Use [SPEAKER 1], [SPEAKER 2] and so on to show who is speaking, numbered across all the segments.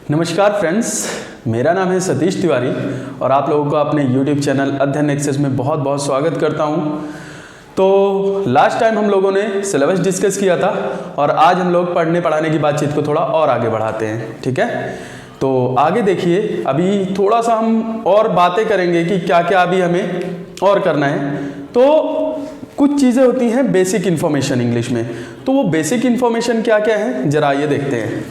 [SPEAKER 1] नमस्कार फ्रेंड्स, मेरा नाम है सतीश तिवारी और आप लोगों को अपने YouTube चैनल अध्ययन एक्सेस में बहुत बहुत स्वागत करता हूं। तो लास्ट टाइम हम लोगों ने सिलेबस डिस्कस किया था और आज हम लोग पढ़ने पढ़ाने की बातचीत को थोड़ा और आगे बढ़ाते हैं। ठीक है, तो आगे देखिए, अभी थोड़ा सा हम और बातें करेंगे कि क्या क्या अभी हमें और करना है। तो कुछ चीज़ें होती हैं बेसिक इन्फॉर्मेशन इंग्लिश में, तो वो बेसिक इन्फॉर्मेशन क्या क्या है जरा ये देखते हैं।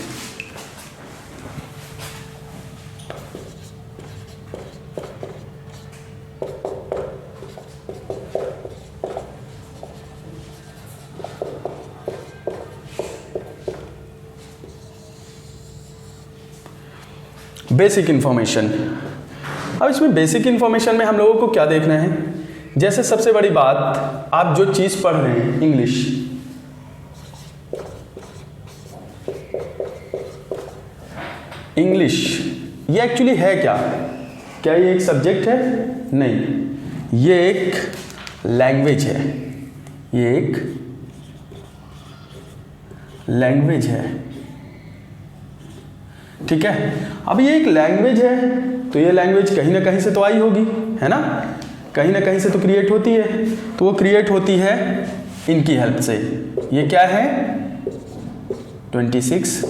[SPEAKER 1] Basic information. अब इसमें बेसिक इन्फॉर्मेशन में हम लोगों को क्या देखना है, जैसे सबसे बड़ी बात, आप जो चीज़ पढ़ रहे हैं इंग्लिश, ये एक्चुअली है क्या? क्या ये एक सब्जेक्ट है? नहीं, ये एक लैंग्वेज है। ये एक लैंग्वेज है। ठीक है, अब ये एक लैंग्वेज है तो ये लैंग्वेज कहीं ना कहीं से तो आई होगी, है ना? कहीं ना कहीं से तो क्रिएट होती है, तो वो क्रिएट होती है इनकी हेल्प से। ये क्या है? 26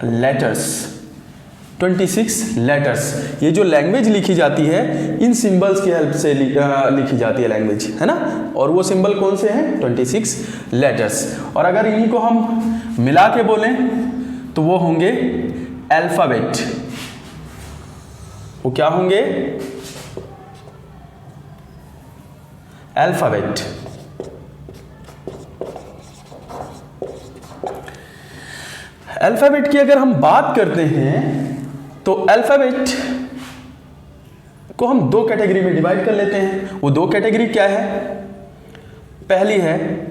[SPEAKER 1] लेटर्स। 26 लेटर्स। ये जो लैंग्वेज लिखी जाती है इन सिंबल्स की हेल्प से लिखी जाती है लैंग्वेज, है ना? और वो सिंबल कौन से हैं? 26 लेटर्स। और अगर इन्हीं को हम मिला के बोलें तो वो होंगे अल्फाबेट। वो क्या होंगे? अल्फाबेट। अल्फाबेट की अगर हम बात करते हैं तो अल्फाबेट को हम दो कैटेगरी में डिवाइड कर लेते हैं। वो दो कैटेगरी क्या है? पहली है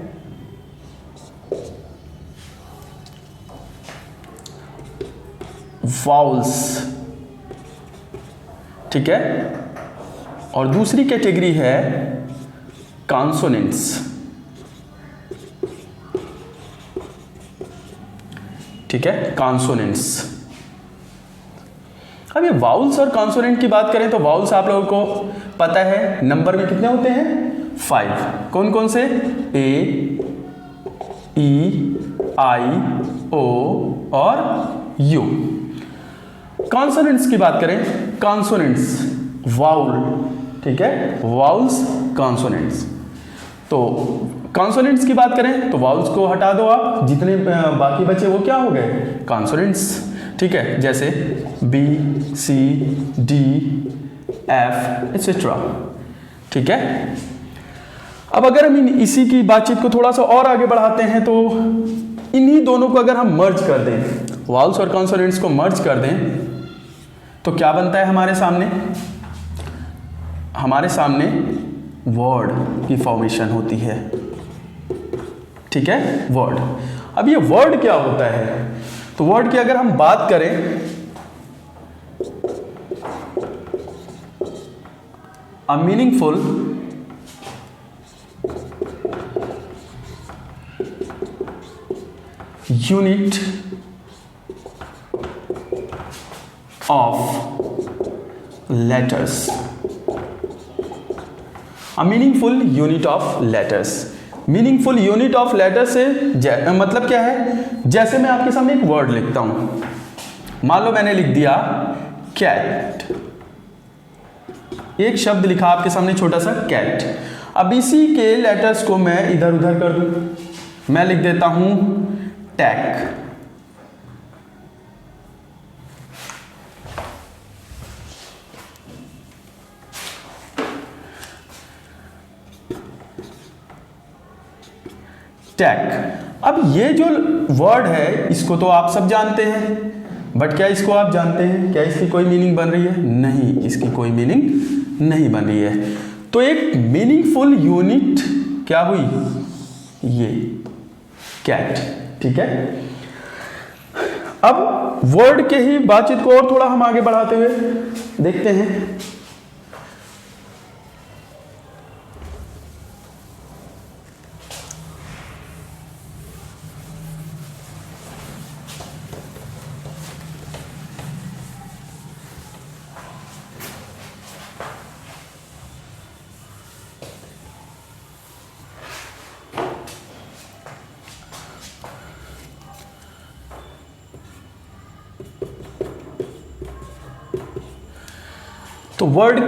[SPEAKER 1] वाउल्स, ठीक है, और दूसरी कैटेगरी है कॉन्सोनेंट्स। ठीक है, कॉन्सोनेंट्स। अब ये वाउल्स और कॉन्सोनेंट की बात करें तो वाउल्स आप लोगों को पता है नंबर में कितने होते हैं? 5। कौन कौन से? ए, ई, आई, ओ और यू। कॉन्सोनेंट्स की बात करें, कॉन्सोनेंट्स वाउल, ठीक है, वाउल्स कॉन्सोनेंट्स। तो कॉन्सोनेंट्स की बात करें तो वाउल्स को हटा दो आप, जितने बाकी बचे वो क्या हो गए? कॉन्सोनेंट्स। ठीक है, जैसे बी, सी, डी, एफ एक्सेट्रा। ठीक है, अब अगर हम इसी की बातचीत को थोड़ा सा और आगे बढ़ाते हैं तो इन्हीं दोनों को अगर हम मर्ज कर दें, वाउल्स और कॉन्सोनेंट्स को मर्ज कर दें तो क्या बनता है हमारे सामने? हमारे सामने वर्ड की फॉर्मेशन होती है। ठीक है, वर्ड। अब ये वर्ड क्या होता है? तो वर्ड की अगर हम बात करें, a meaningful unit of letters. A meaningful unit of letters. Meaningful unit of letter से मतलब क्या है? जैसे मैं आपके सामने एक वर्ड लिखता हूं, मान लो मैंने लिख दिया कैट। एक शब्द लिखा आपके सामने छोटा सा कैट। अब इसी के लेटर्स को मैं इधर उधर कर दूं, मैं लिख देता हूं टैक। टैक। अब ये जो वर्ड है इसको तो आप सब जानते हैं, बट क्या इसको आप जानते हैं? क्या इसकी कोई मीनिंग बन रही है? नहीं, इसकी कोई मीनिंग नहीं बन रही है। तो एक मीनिंगफुल यूनिट क्या हुई? ये कैट। ठीक है, अब वर्ड के ही बातचीत को और थोड़ा हम आगे बढ़ाते हुए देखते हैं। तो वर्ड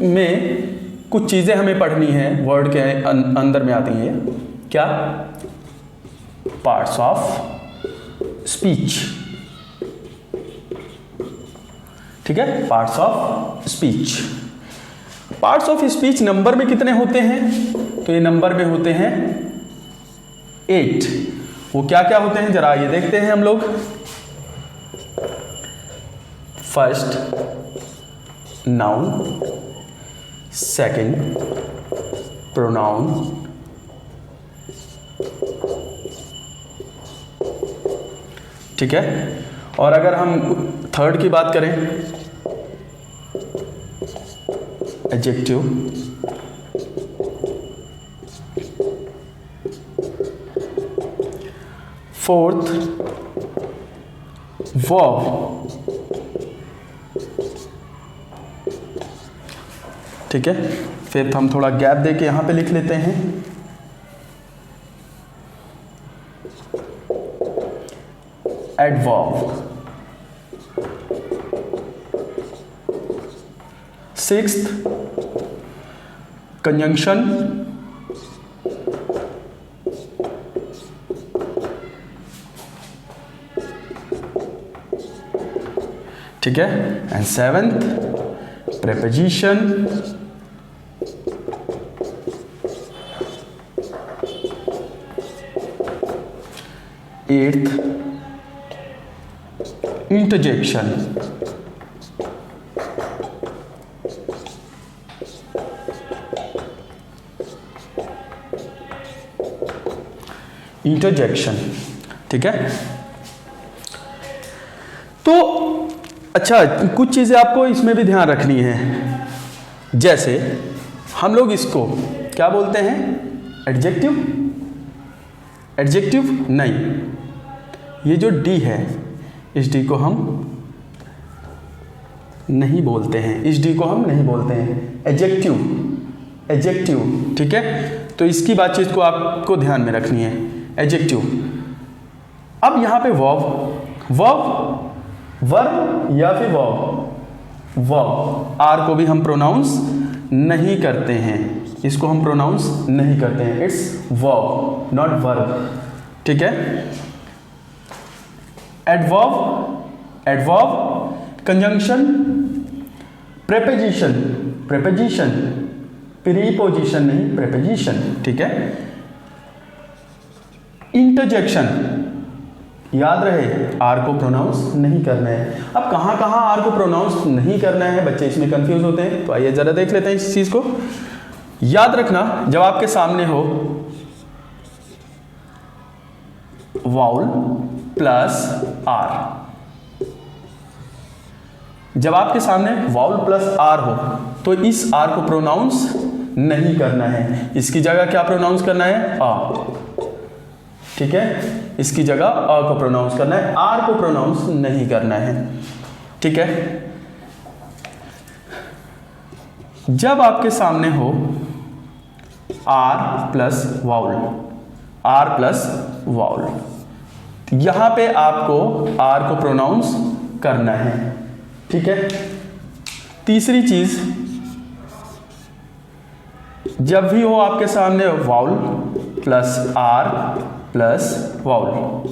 [SPEAKER 1] में कुछ चीज़ें हमें पढ़नी है, वर्ड के अंदर में आती हैं क्या, पार्ट्स ऑफ स्पीच, ठीक है, parts of speech. Parts of speech number में कितने होते हैं, तो ये नंबर में होते हैं 8। वो क्या क्या होते हैं जरा ये देखते हैं हम लोग। फर्स्ट नाउन, सेकंड प्रोनाउन, ठीक है। और अगर हम थर्ड की बात करें, एडजेक्टिव, फोर्थ वर्ब, ठीक है। फिर हम थोड़ा गैप देके यहां पे लिख लेते हैं, एडवर्ब, सिक्स्थ कंजंक्शन, ठीक है, and seventh preposition, eighth interjection, interjection, ठीक है। तो अच्छा, कुछ चीज़ें आपको इसमें भी ध्यान रखनी है, जैसे हम लोग इसको क्या बोलते हैं, एडजेक्टिव, एडजेक्टिव नहीं, ये जो डी है इस डी को हम नहीं बोलते हैं, इस डी को हम नहीं बोलते हैं, एडजेक्टिव, एडजेक्टिव, ठीक है। तो इसकी बातचीत को आपको ध्यान में रखनी है, एडजेक्टिव। अब यहाँ पे वर्ब, वर्ब, वर्ब या फिर वर्ब, वर्ब, आर को भी हम प्रोनाउंस नहीं करते हैं, इसको हम प्रोनाउंस नहीं करते हैं, इट्स वर्ब नॉट वर्ब, ठीक है। Adverb, adverb, conjunction, preposition, preposition, preposition नहीं, प्रेपोजिशन, ठीक है। इंटरजेक्शन, याद रहे आर को प्रोनाउंस नहीं करना है। अब कहाँ कहाँ आर को प्रोनाउंस नहीं करना है, बच्चे इसमें कंफ्यूज होते हैं, तो आइए जरा देख लेते हैं इस चीज को। याद रखना, जब आपके सामने हो वाउल प्लस आर, जब आपके सामने वाउल प्लस आर हो तो इस आर को प्रोनाउंस नहीं करना है, इसकी जगह क्या प्रोनाउंस करना है, आ, ठीक है। इसकी जगह अ को प्रोनाउंस करना है, आर को प्रोनाउंस नहीं करना है, ठीक है। जब आपके सामने हो R plus vowel, R plus vowel, यहां पे आपको आर को प्रोनाउंस करना है, ठीक है। तीसरी चीज, जब भी हो आपके सामने vowel plus R plus vowel,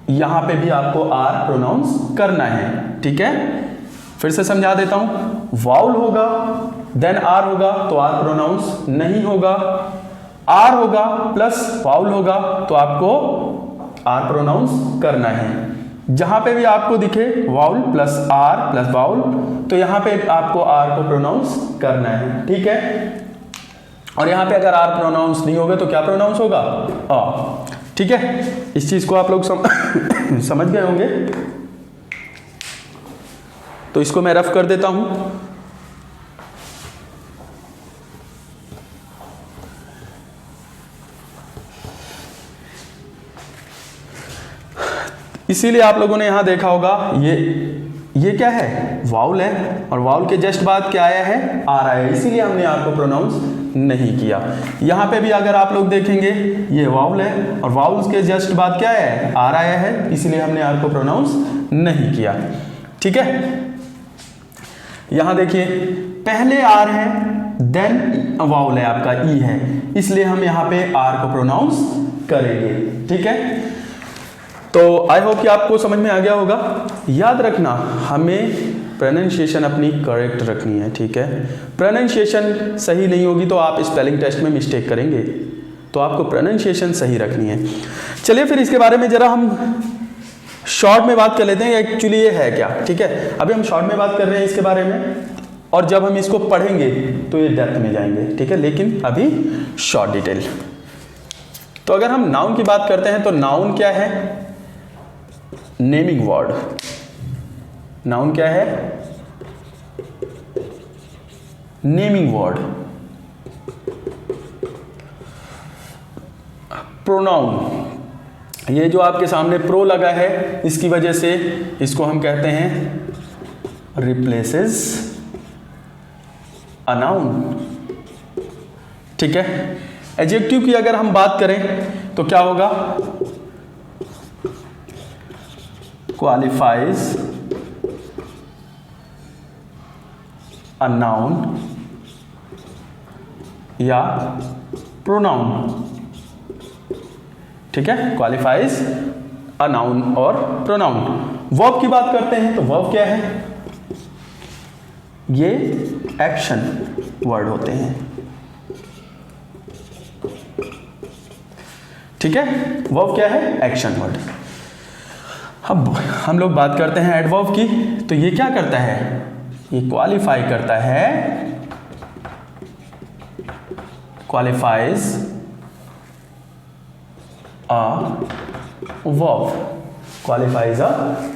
[SPEAKER 1] यहां पे भी आपको आर प्रोनाउंस करना है, ठीक है। फिर से समझा देता हूं, वाउल होगा देन आर होगा तो आर प्रोनाउंस नहीं होगा, आर होगा प्लस वाउल होगा तो आपको आर प्रोनाउंस करना है। जहां पे भी आपको दिखे vowel plus R plus vowel तो यहां पे आपको आर को प्रोनाउंस करना है, ठीक है। और यहां पे अगर आर प्रोनाउंस नहीं होगा तो क्या प्रोनाउंस होगा, आ, ठीक है। इस चीज को आप लोग समझ गए होंगे, तो इसको मैं रफ कर देता हूं। इसीलिए आप लोगों ने यहां देखा होगा ये क्या है, वाउल है, और वाउल के जस्ट बाद क्या आया है, आर आया है, इसीलिए हमने आर को प्रोनाउंस नहीं किया। यहां पे भी अगर आप लोग देखेंगे ये वाउल है और वाउल्स के जस्ट बाद क्या है, आर आया है, इसीलिए हमने आर को प्रोनाउंस नहीं किया, ठीक है। यहां देखिए पहले आर है देन वाउल है आपका ई है, इसलिए हम यहां पे आर को प्रोनाउंस करेंगे। ठीक है, तो आई होप कि आपको समझ में आ गया होगा। याद रखना हमें प्रोनाउंसिएशन अपनी करेक्ट रखनी है। ठीक है, प्रोनाउंसिएशन सही नहीं होगी तो आप स्पेलिंग टेस्ट में मिस्टेक करेंगे, तो आपको प्रोनाउंसिएशन सही रखनी है। चलिए फिर इसके बारे में जरा हम शॉर्ट में बात कर लेते हैं एक्चुअली ये है क्या। ठीक है, अभी हम शॉर्ट में बात कर रहे हैं इसके बारे में, और जब हम इसको पढ़ेंगे तो ये डेप्थ में जाएंगे। ठीक है, लेकिन अभी शॉर्ट डिटेल। तो अगर हम नाउन की बात करते हैं तो नाउन क्या है? Naming word. नाउन क्या है? Naming word. प्रोनाउन, ये जो आपके सामने प्रो लगा है इसकी वजह से इसको हम कहते हैं रिप्लेसेस अ नाउन। ठीक है, एडजेक्टिव की अगर हम बात करें तो क्या होगा? क्वालिफाइज अ नाउन या प्रोनाउन। ठीक है, क्वालिफाइज अ नाउन और प्रोनाउन। वर्ब की बात करते हैं तो वर्ब क्या है? ये एक्शन वर्ड होते हैं। ठीक है, वर्ब क्या है? Action word. अब हम लोग बात करते हैं एडवर्ब की, तो ये क्या करता है? ये क्वालिफाई करता है, qualifies a verb, qualifies a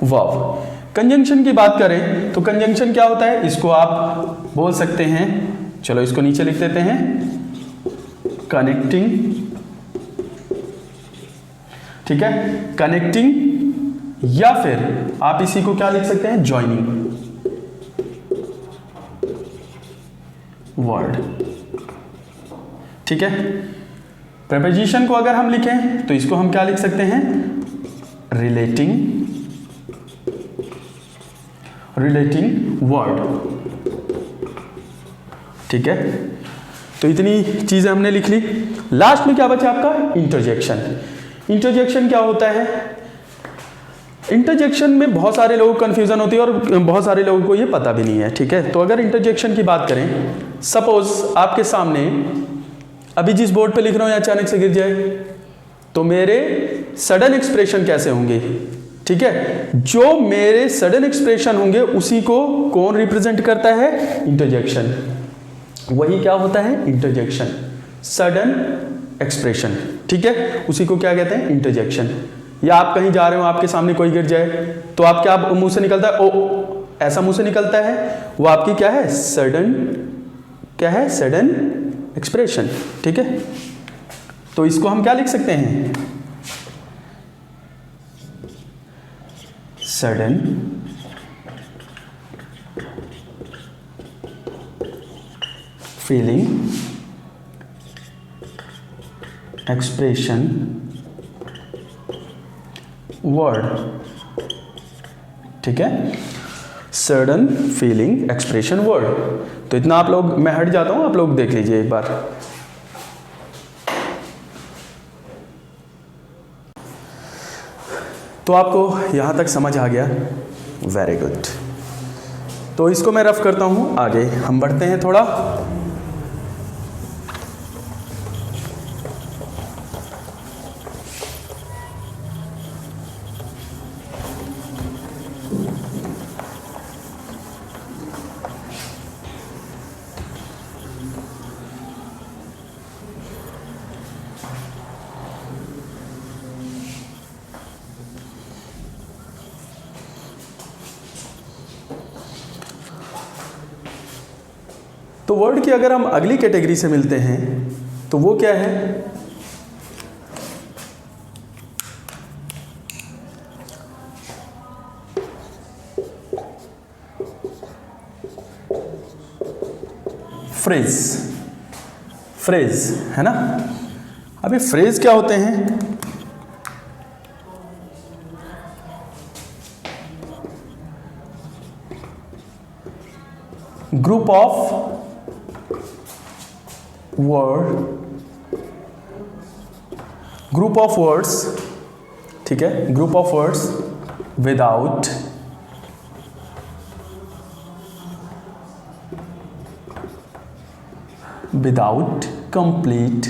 [SPEAKER 1] verb. Conjunction की बात करें तो कंजंक्शन क्या होता है? इसको आप बोल सकते हैं, चलो इसको नीचे लिख देते हैं, कनेक्टिंग। ठीक है, कनेक्टिंग, या फिर आप इसी को क्या लिख सकते हैं? Joining word. ठीक है, प्रीपोजिशन को अगर हम लिखें तो इसको हम क्या लिख सकते हैं? Relating, relating word. ठीक है, तो इतनी चीजें हमने लिख ली। लास्ट में क्या बचा आपका? इंटरजेक्शन। इंटरजेक्शन क्या होता है? इंटरजेक्शन में बहुत सारे लोगों को कंफ्यूजन होती है और बहुत सारे लोगों को ये पता भी नहीं है। ठीक है, तो अगर इंटरजेक्शन की बात करें, सपोज आपके सामने अभी जिस बोर्ड पे लिख रहा हूं या अचानक से गिर जाए तो मेरे सडन एक्सप्रेशन कैसे होंगे? ठीक है, जो मेरे सडन एक्सप्रेशन होंगे उसी को कौन रिप्रेजेंट करता है? इंटरजेक्शन। वही क्या होता है? Interjection, sudden expression. ठीक है, उसी को क्या कहते हैं? इंटरजेक्शन। या आप कहीं जा रहे हो, आपके सामने कोई गिर जाए तो आप क्या मुंह से निकलता है? ओ, ऐसा मुंह से निकलता है, वो आपकी क्या है? सडन, क्या है? Sudden expression. ठीक है, तो इसको हम क्या लिख सकते हैं? Sudden feeling expression word. ठीक है, सडन फीलिंग एक्सप्रेशन वर्ड। तो इतना आप लोग, मैं हट जाता हूं, आप लोग देख लीजिए एक बार। तो आपको यहां तक समझ आ गया? Very good. तो इसको मैं रफ करता हूं, आगे हम बढ़ते हैं थोड़ा। तो वर्ड की अगर हम अगली कैटेगरी से मिलते हैं तो वो क्या है? फ्रेज। फ्रेज है ना। अब ये फ्रेज क्या होते हैं? ग्रुप ऑफ वर्ड्स, ठीक है, group of words without complete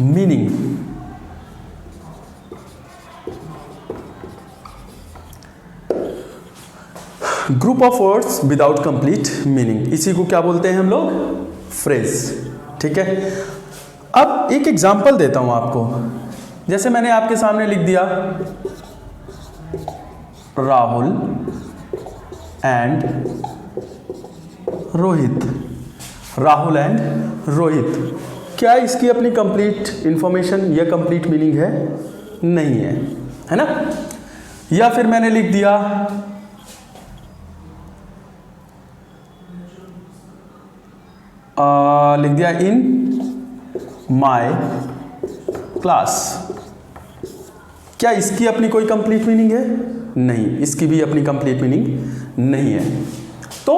[SPEAKER 1] meaning. Group of words without complete meaning, इसी को क्या बोलते हैं हम लोग? फ्रेज। ठीक है, अब एक एग्जांपल देता हूं आपको। जैसे मैंने आपके सामने लिख दिया राहुल एंड रोहित, राहुल एंड रोहित, क्या इसकी अपनी कंप्लीट इंफॉर्मेशन या कंप्लीट मीनिंग है? नहीं है, है ना? या फिर मैंने लिख दिया इन माय क्लास, क्या इसकी अपनी कोई कंप्लीट मीनिंग है? नहीं, इसकी भी अपनी कंप्लीट मीनिंग नहीं है। तो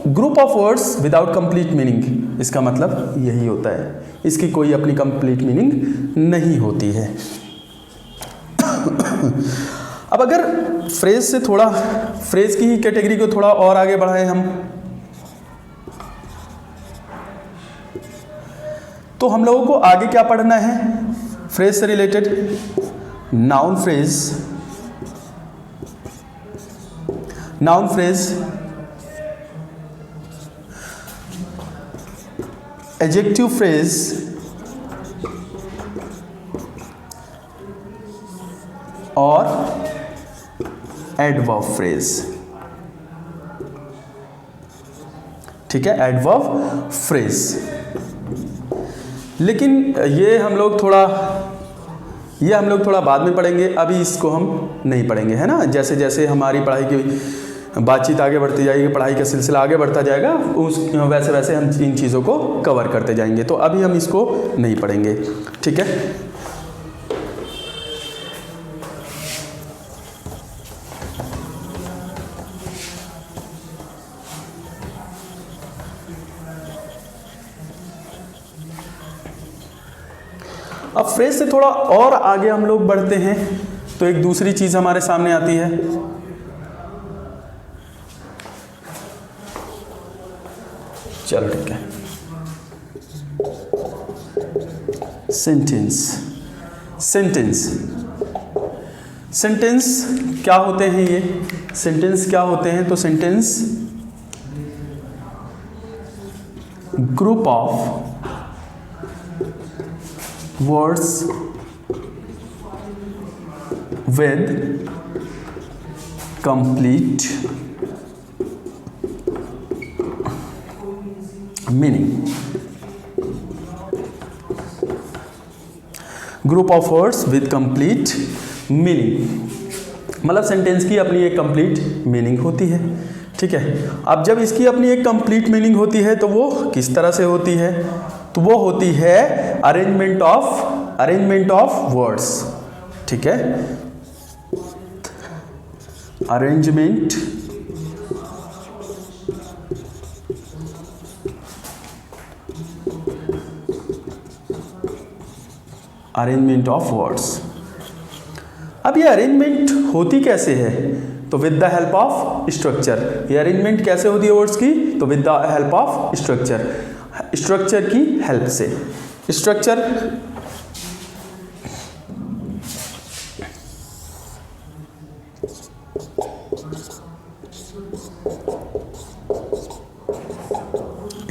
[SPEAKER 1] group of words without complete meaning, इसका मतलब यही होता है, इसकी कोई अपनी कंप्लीट मीनिंग नहीं होती है। अब अगर फ्रेज से थोड़ा, फ्रेज की ही कैटेगरी को थोड़ा और आगे बढ़ाएं हम, तो हम लोगों को आगे क्या पढ़ना है फ्रेज से related? Noun phrase, noun phrase, adjective phrase, और एडवर्ब फ्रेज। ठीक है, एडवर्ब फ्रेज। लेकिन ये हम लोग थोड़ा बाद में पढ़ेंगे, अभी इसको हम नहीं पढ़ेंगे, है ना? जैसे जैसे हमारी पढ़ाई की बातचीत आगे बढ़ती जाएगी, पढ़ाई का सिलसिला आगे बढ़ता जाएगा, वैसे वैसे हम इन चीज़ों को कवर करते जाएंगे, तो अभी हम इसको नहीं पढ़ेंगे। ठीक है, अब फ्रेज से थोड़ा और आगे हम लोग बढ़ते हैं तो एक दूसरी चीज हमारे सामने आती है, चलो ठीक है, सेंटेंस। सेंटेंस, सेंटेंस क्या होते हैं? ये सेंटेंस क्या होते हैं? तो sentence group of words with complete meaning, group of words with complete meaning, मतलब सेंटेंस की अपनी एक कंप्लीट मीनिंग होती है। ठीक है, अब जब इसकी अपनी एक कंप्लीट मीनिंग होती है तो वो किस तरह से होती है? तो वो होती है अरेंजमेंट ऑफ वर्ड्स। ठीक है, अरेंजमेंट ऑफ वर्ड्स। अब ये अरेंजमेंट होती कैसे है? तो with the help of structure. ये अरेंजमेंट कैसे होती है वर्ड्स की? तो with the help of structure, structure की हेल्प से। स्ट्रक्चर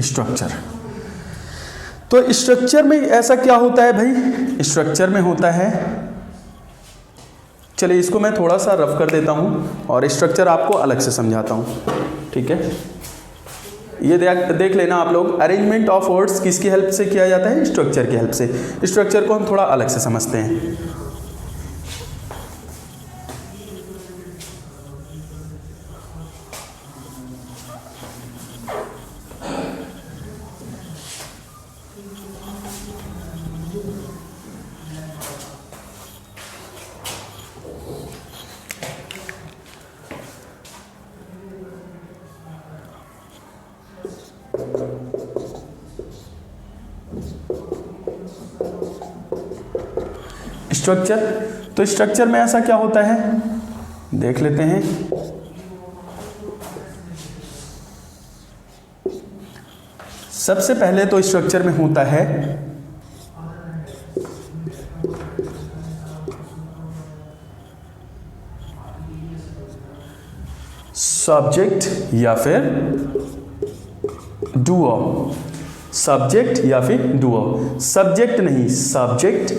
[SPEAKER 1] स्ट्रक्चर, तो स्ट्रक्चर में ऐसा क्या होता है भाई? स्ट्रक्चर में होता है, चलिए इसको मैं थोड़ा सा रफ कर देता हूं और स्ट्रक्चर आपको अलग से समझाता हूं। ठीक है, ये देख लेना आप लोग, अरेंजमेंट ऑफ वर्ड्स किसकी हेल्प से किया जाता है? स्ट्रक्चर की हेल्प से। स्ट्रक्चर को हम थोड़ा अलग से समझते हैं। स्ट्रक्चर। तो स्ट्रक्चर में ऐसा क्या होता है देख लेते हैं। सबसे पहले तो स्ट्रक्चर में होता है सब्जेक्ट या फिर डूअर। सब्जेक्ट या फिर डूअर, सब्जेक्ट नहीं सब्जेक्ट,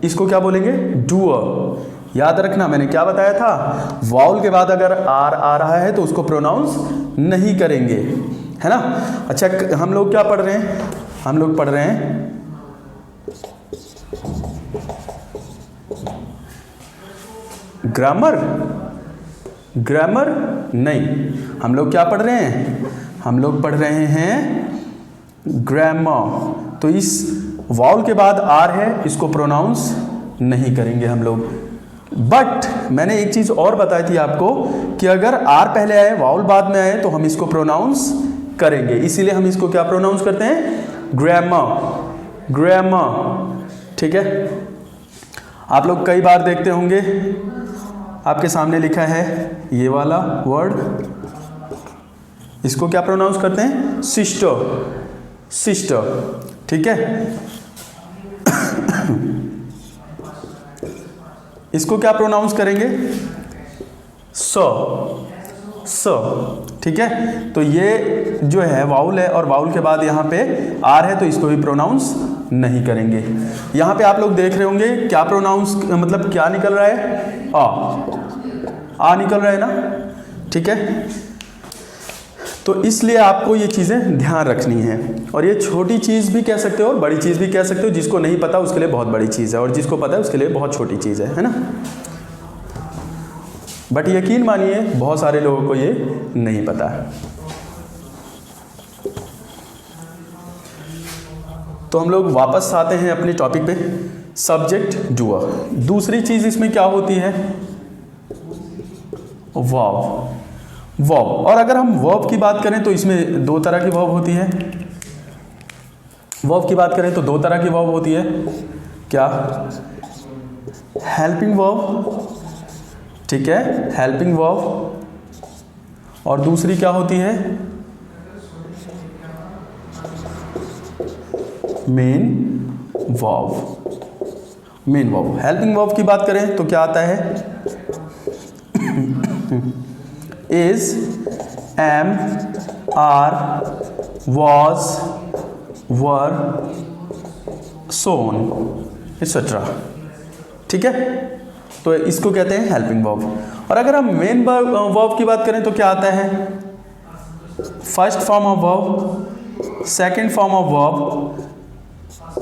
[SPEAKER 1] इसको क्या बोलेंगे डूअर। याद रखना मैंने क्या बताया था, वाउल के बाद अगर आर आ रहा है तो उसको प्रोनाउंस नहीं करेंगे, है ना। अच्छा हम लोग क्या पढ़ रहे हैं, हम लोग पढ़ रहे हैं ग्रामर। ग्रामर नहीं, हम लोग क्या पढ़ रहे हैं, हम लोग पढ़ रहे हैं ग्रामर। तो इस वाउल के बाद आर है, इसको प्रोनाउंस नहीं करेंगे हम लोग। बट मैंने एक चीज और बताई थी आपको कि अगर आर पहले आए वाउल बाद में आए तो हम इसको प्रोनाउंस करेंगे, इसीलिए हम इसको क्या प्रोनाउंस करते हैं ग्रामर। ग्रामर, ठीक है। आप लोग कई बार देखते होंगे आपके सामने लिखा है ये वाला वर्ड, इसको क्या प्रोनाउंस करते हैं सिस्टर। सिस्टर, ठीक है। इसको क्या प्रोनाउंस करेंगे स। स, ठीक है। तो ये जो है वाउल है और वाउल के बाद यहाँ पे आर है तो इसको भी प्रोनाउंस नहीं करेंगे। यहाँ पे आप लोग देख रहे होंगे क्या प्रोनाउंस मतलब क्या निकल रहा है, आ निकल रहा है ना, ठीक है। तो इसलिए आपको ये चीज़ें ध्यान रखनी है, और ये छोटी चीज़ भी कह सकते हो और बड़ी चीज़ भी कह सकते हो। जिसको नहीं पता उसके लिए बहुत बड़ी चीज़ है और जिसको पता है उसके लिए बहुत छोटी चीज़ है ना। बट यकीन मानिए बहुत सारे लोगों को ये नहीं पता है। तो हम लोग वापस आते हैं अपने टॉपिक पे, सब्जेक्ट डूअर। दूसरी चीज़ इसमें क्या होती है वर्ब। वर्ब, और अगर हम वर्ब की बात करें तो इसमें दो तरह की वर्ब होती है। वर्ब की बात करें तो दो तरह की वर्ब होती है, क्या, हेल्पिंग वर्ब, ठीक है, हेल्पिंग वर्ब, और दूसरी क्या होती है main verb. Main verb. Helping verb की बात करें तो क्या आता है is, am, are, was, were, so on etcetera, ठीक है। तो इसको कहते हैं हेल्पिंग वर्ब। और अगर हम मेन वर्ब की बात करें तो क्या आता है first form of verb, second form of verb,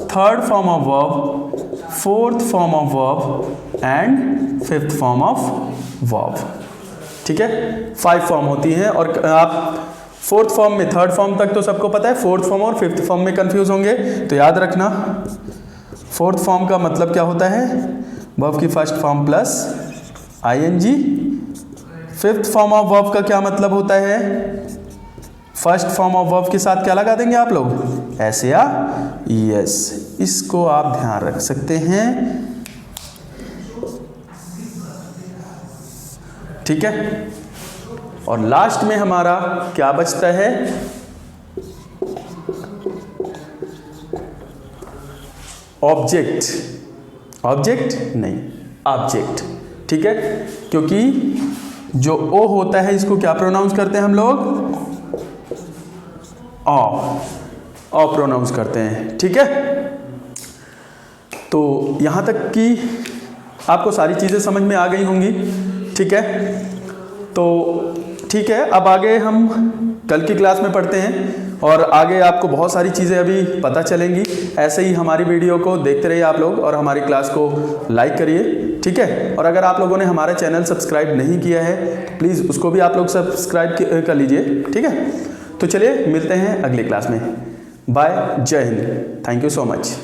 [SPEAKER 1] third form of verb, fourth form of verb and fifth form of verb, ठीक है। 5 फॉर्म होती हैं और आप फोर्थ फॉर्म में, थर्ड फॉर्म तक तो सबको पता है, फोर्थ फॉर्म और फिफ्थ फॉर्म में कंफ्यूज होंगे। तो याद रखना फोर्थ फॉर्म का मतलब क्या होता है वर्ब की first form plus ING. Fifth form of verb का क्या मतलब होता है फर्स्ट फॉर्म ऑफ वर्ब के साथ क्या लगा देंगे आप लोग, एस या ईएस। इसको आप ध्यान रख सकते हैं, ठीक है। और लास्ट में हमारा क्या बचता है ऑब्जेक्ट। ऑब्जेक्ट नहीं ऑब्जेक्ट, ठीक है। क्योंकि जो ओ होता है इसको क्या प्रोनाउंस करते हैं हम लोग ऑ प्रोनाउंस करते हैं, ठीक है। तो यहां तक कि आपको सारी चीजें समझ में आ गई होंगी, ठीक है। तो ठीक है, अब आगे हम कल की क्लास में पढ़ते हैं और आगे आपको बहुत सारी चीज़ें अभी पता चलेंगी। ऐसे ही हमारी वीडियो को देखते रहिए आप लोग और हमारी क्लास को लाइक करिए, ठीक है। और अगर आप लोगों ने हमारा चैनल सब्सक्राइब नहीं किया है तो प्लीज़ उसको भी आप लोग सब्सक्राइब कर लीजिए, ठीक है। तो चलिए मिलते हैं अगली क्लास में। बाय, जय Hind, thank you so much.